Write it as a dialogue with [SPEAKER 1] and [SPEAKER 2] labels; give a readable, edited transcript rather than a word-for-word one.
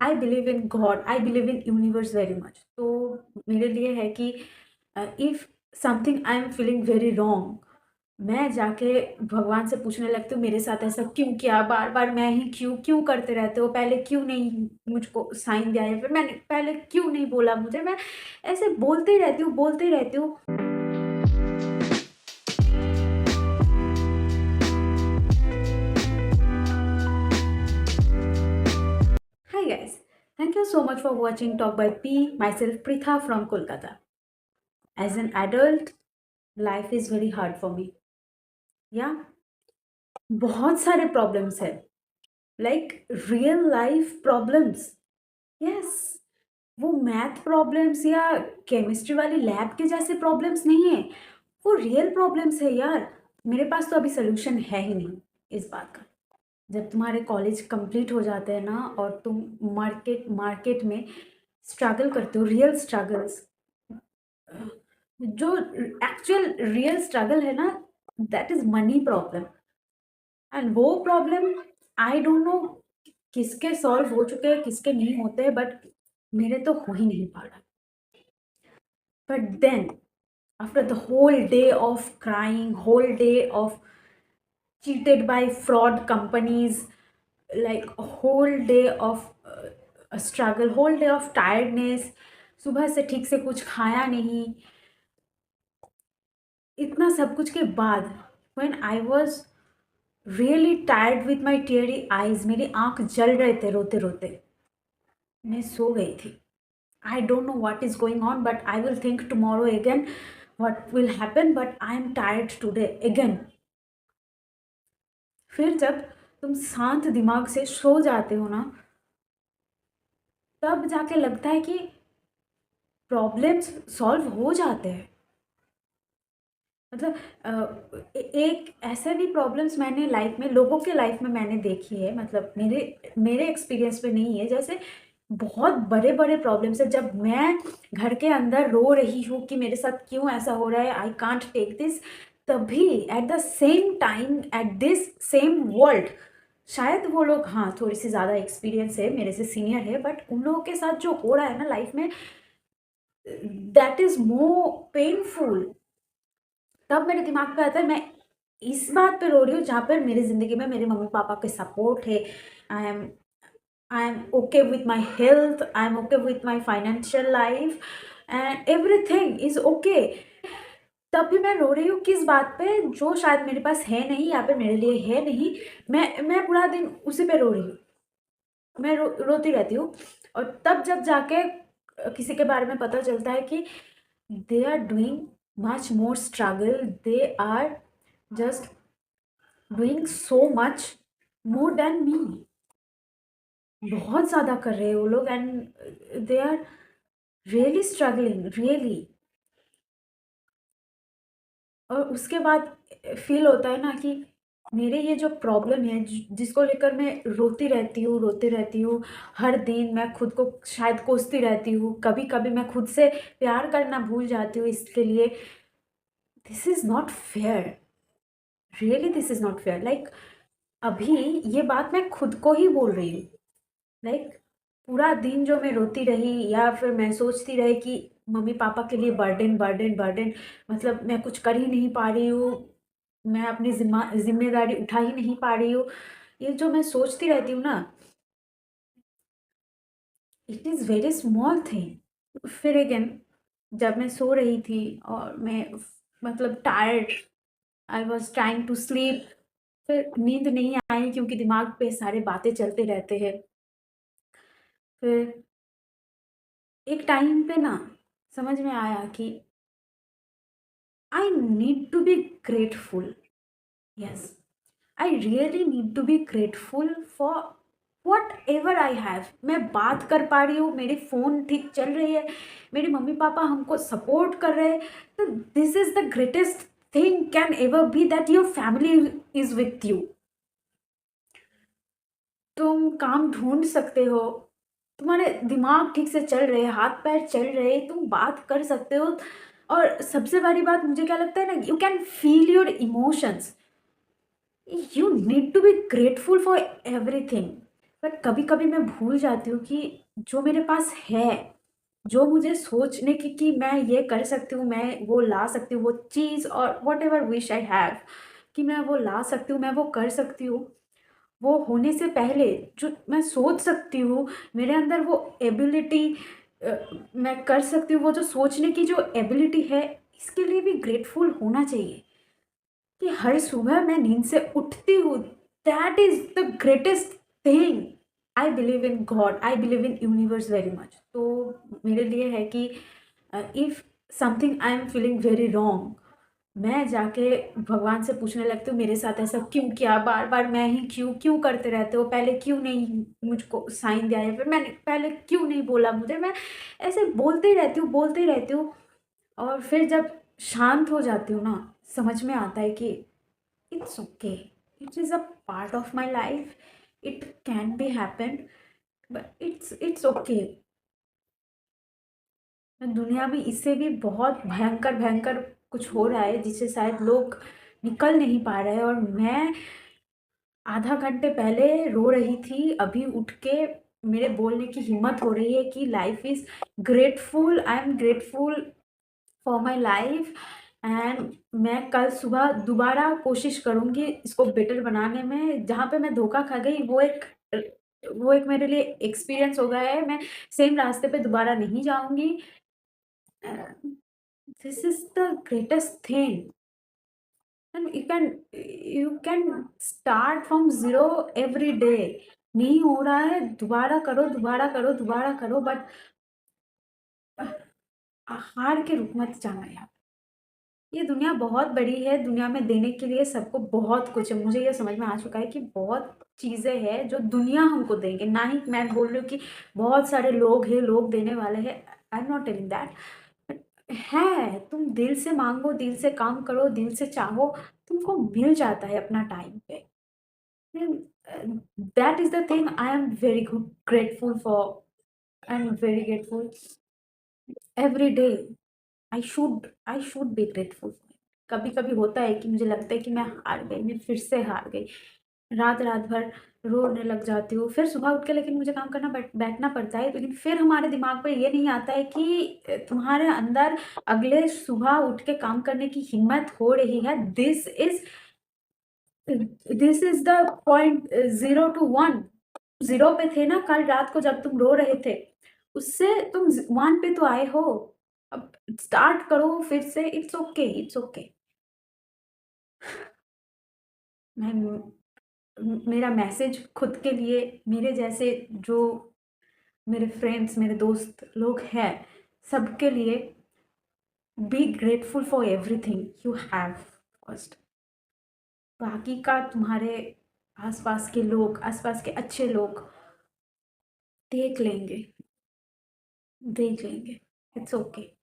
[SPEAKER 1] I believe in God, I believe in universe very much. तो मेरे लिए है कि if something I am feeling very wrong, मैं जाके भगवान से पूछने लगती हूँ, मेरे साथ ऐसा क्यों किया? बार-बार मैं ही क्यों करते रहते हो? पहले क्यों नहीं मुझको साइन दिया, या फिर मैंने पहले क्यों नहीं बोला मुझे? मैं ऐसे बोलते ही रहती हूँ, बोलते ही रहती हूँ। Hi guys, thank you so much for watching Talk by P. Myself Pritha from Kolkata. As an adult, life is very hard for me. Yeah, बहुत सारे प्रॉब्लम्स है, like real life problems. Yes, वो math problems या chemistry वाली lab के जैसे problems नहीं है, वो रियल प्रॉब्लम्स है यार। मेरे पास तो अभी सोल्यूशन है ही नहीं इस बात का। जब तुम्हारे कॉलेज कंप्लीट हो जाते हैं ना, और तुम मार्केट मार्केट में स्ट्रगल करते हो, रियल स्ट्रगल्स, जो एक्चुअल रियल स्ट्रगल है ना, that is money problem. And वो प्रॉब्लम, आई डोंट नो किसके सॉल्व हो चुके हैं, किसके नहीं होते, बट मेरे तो हो ही नहीं पा रहा। But then after the whole day of crying, whole day of cheated by fraud companies, like a whole day of a struggle, whole day of tiredness, सुबह से ठीक से कुछ खाया नहीं, इतना सब कुछ के बाद, when I was really tired with my teary eyes, मेरी आंख जल रहे थे रोते रोते, मैं सो गई थी। I don't know what is going on, but I will think tomorrow again what will happen, but I am tired today again. फिर जब तुम शांत दिमाग से सो जाते हो ना, तब जाके लगता है कि प्रॉब्लम्स सॉल्व हो जाते हैं। मतलब एक ऐसे भी प्रॉब्लम्स मैंने लाइफ में, लोगों के लाइफ में मैंने देखी है, मतलब मेरे मेरे एक्सपीरियंस में नहीं है, जैसे बहुत बड़े बड़े प्रॉब्लम्स है, जब मैं घर के अंदर रो रही हूँ कि मेरे साथ क्यों ऐसा हो रहा है, आई कांट टेक दिस, तभी at the same time at this same world, शायद वो लोग, हाँ, थोड़ी सी ज़्यादा एक्सपीरियंस है, मेरे से सीनियर है, बट उन लोगों के साथ जो हो रहा है ना लाइफ में, दैट इज मोर पेनफुल। तब मेरे दिमाग पे आता है, मैं इस बात पे रो रही हूँ जहाँ पर मेरी ज़िंदगी में मेरे मम्मी पापा के सपोर्ट है, I am I am okay with my health, I am okay with my financial life, and everything is okay. तब भी मैं रो रही हूँ किस बात पे, जो शायद मेरे पास है नहीं, या फिर मेरे लिए है नहीं। मैं पूरा दिन उसी पे रो रही हूँ, मैं रोती रहती हूँ। और तब जब जाके किसी के बारे में पता चलता है कि they are doing much more struggle, they are just doing so much more than me, बहुत ज़्यादा कर रहे हैं वो लोग, and they are really struggling really. और उसके बाद फील होता है ना कि मेरे ये जो प्रॉब्लम है, जिसको लेकर मैं रोती रहती हूँ, हर दिन मैं खुद को शायद कोसती रहती हूँ, कभी कभी मैं खुद से प्यार करना भूल जाती हूँ इसके लिए। This is not fair, really this is not fair. Like अभी ये बात मैं खुद को ही बोल रही हूँ, लाइक पूरा दिन जो मैं रोती रही, या फिर मैं सोचती रही कि मम्मी पापा के लिए बर्डन बर्डन बर्डन, मतलब मैं कुछ कर ही नहीं पा रही हूँ, मैं अपनी जिम्मेदारी उठा ही नहीं पा रही हूँ, ये जो मैं सोचती रहती हूँ ना, it is very small thing. फिर अगेन जब मैं सो रही थी और मैं, मतलब tired, I was trying to sleep, फिर नींद नहीं आई क्योंकि दिमाग पे सारे बातें चलते रहते हैं। फिर एक टाइम पे ना समझ में आया कि I need to be grateful. Yes, I really need to be grateful for whatever I have. मैं बात कर पा रही हूँ, मेरी फ़ोन ठीक चल रही है, मेरे मम्मी पापा हमको सपोर्ट कर रहे हैं, तो this is the greatest thing can ever be, that your family is with you. तुम काम ढूँढ सकते हो, तुम्हारे दिमाग ठीक से चल रहे, हाथ पैर चल रहे, तुम बात कर सकते हो, और सबसे बड़ी बात मुझे क्या लगता है ना, you can feel your emotions. You need to be grateful for everything. पर कभी-कभी मैं भूल जाती हूँ कि जो मेरे पास है, जो मुझे सोचने की कि मैं ये कर सकती हूँ, मैं वो ला सकती हूँ, वो चीज़ और व्हाटएवर विश आई हैव कि मैं वो ला सकती हूँ, मैं वो कर सकती हूँ। वो होने से पहले जो मैं सोच सकती हूँ, मेरे अंदर वो एबिलिटी मैं कर सकती हूँ, वो जो सोचने की जो एबिलिटी है, इसके लिए भी ग्रेटफुल होना चाहिए। कि हर सुबह मैं नींद से उठती हूँ, that is the greatest thing. I believe in God, I believe in universe very much. तो मेरे लिए है कि if something I am feeling very wrong, मैं जाके भगवान से पूछने लगती हूँ, मेरे साथ ऐसा क्यों किया, बार बार मैं ही क्यों क्यों करते रहते हो, पहले क्यों नहीं मुझको साइन दिया, या फिर मैंने पहले क्यों नहीं बोला मुझे, मैं ऐसे बोलते ही रहती हूँ, बोलते ही रहती हूँ। और फिर जब शांत हो जाती हूँ ना, समझ में आता है कि it's okay, it is a part of my life, it can be happen, but it's okay. दुनिया में इससे भी बहुत भयंकर भयंकर कुछ हो रहा है जिससे शायद लोग निकल नहीं पा रहे हैं, और मैं आधा घंटे पहले रो रही थी, अभी उठ के मेरे बोलने की हिम्मत हो रही है कि life is grateful, I am grateful for my life. And मैं कल सुबह दोबारा कोशिश करूँगी इसको बेटर बनाने में। जहाँ पे मैं धोखा खा गई वो एक मेरे लिए एक्सपीरियंस हो गया है, मैं सेम रास्ते पे दोबारा नहीं जाऊँगी। This is the greatest thing, and you can start from zero every day. नहीं हो रहा है, दोबारा करो, दोबारा करो, दोबारा करो, बट हार के रुक मत जाना यार। ये दुनिया बहुत बड़ी है, दुनिया में देने के लिए सबको बहुत कुछ है। मुझे ये समझ में आ चुका है कि बहुत चीज़ें हैं जो दुनिया हमको देंगे, ना ही मैं बोल रही हूँ कि बहुत सारे लोग हैं, लोग देने वाले हैं, I am not telling that. But है, तुम दिल से माँगो, दिल से काम करो, दिल से चाहो, तुमको मिल जाता है अपना टाइम पे। That is the thing I am very good grateful for, I am very grateful every day. I should be grateful. कभी-कभी होता है कि मुझे लगता है कि मैं हार गई, मैं फिर से हार गई। रात-रात भर रोने लग जाती हूँ, फिर सुबह उठ के लेकिन मुझे काम करना बैठना पड़ता है, लेकिन फिर हमारे दिमाग में ये नहीं आता है कि तुम्हारे अंदर अगले सुबह उठ के काम करने की हिम्मत हो रही है। This is the point 0 to 1। 0 पे थे ना कल रात को जब तुम रो रहे थे, उससे तुम 1 पे तो आए हो। अब स्टार्ट करो फिर से, इट्स ओके, इट्स ओके। मैं मेरा मैसेज खुद के लिए, मेरे जैसे जो मेरे फ्रेंड्स, मेरे दोस्त लोग हैं, सबके लिए, B grateful for everything you have first. बाकी का तुम्हारे आसपास के लोग, आसपास के अच्छे लोग देख लेंगे, देख लेंगे। It's okay.